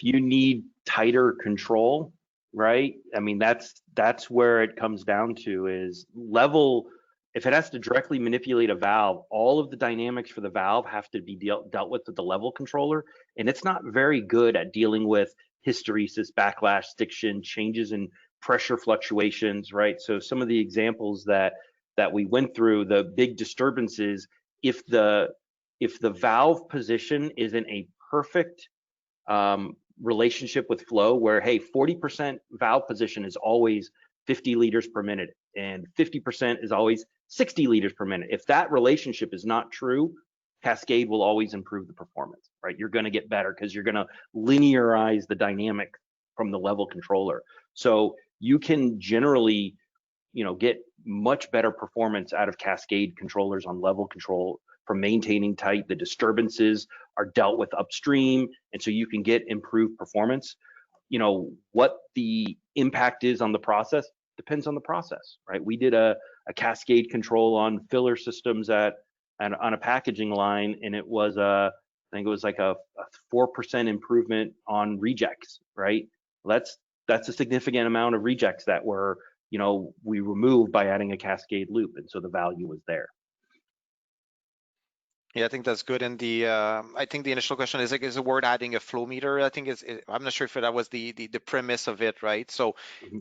you need tighter control, right? I mean, that's where it comes down to is level. If it has to directly manipulate a valve, all of the dynamics for the valve have to be dealt with the level controller, and it's not very good at dealing with hysteresis, backlash, stiction, changes in pressure fluctuations, right? So some of the examples that we went through, the big disturbances, if the valve position is in a perfect relationship with flow, where hey, 40% valve position is always 50 liters per minute and 50% is always 60 liters per minute. If that relationship is not true, Cascade will always improve the performance, right? You're going to get better because you're going to linearize the dynamic from the level controller. So you can generally, get much better performance out of Cascade controllers on level control from maintaining tight. The disturbances are dealt with upstream, and so you can get improved performance. What the impact is on the process depends on the process, right? We did a Cascade control on filler systems on a packaging line, and it was I think it was like a 4% improvement on rejects, right? That's a significant amount of rejects that were we removed by adding a Cascade loop, and so the value was there. Yeah, I think that's good. And I think the initial question is the word adding a flow meter. I think I'm not sure if that was the premise of it, right? So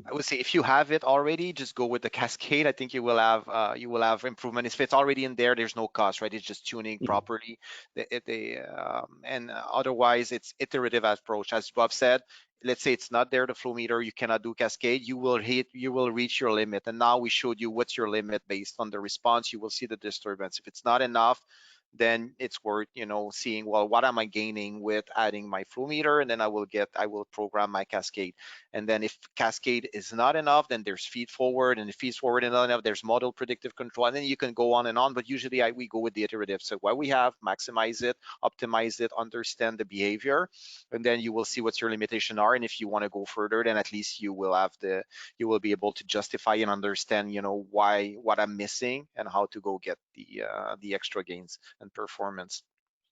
I would say if you have it already, just go with the Cascade. I think you will have improvement. If it's already in there, there's no cost, right? It's just tuning properly. And otherwise, it's iterative approach. As Bob said, let's say it's not there, the flow meter, you cannot do Cascade, you will reach your limit. And now we showed you what's your limit based on the response. You will see the disturbance. If it's not enough, then it's worth seeing, well, what am I gaining with adding my flow meter, and then I will program my Cascade. And then if Cascade is not enough, then there's feed forward, and if feeds forward is not enough, there's model predictive control, and then you can go on and on. But usually we go with the iterative. So what we have, maximize it, optimize it, understand the behavior, and then you will see what your limitations are. And if you want to go further, then at least you will be able to justify and understand what I'm missing and how to go get the extra gains and performance.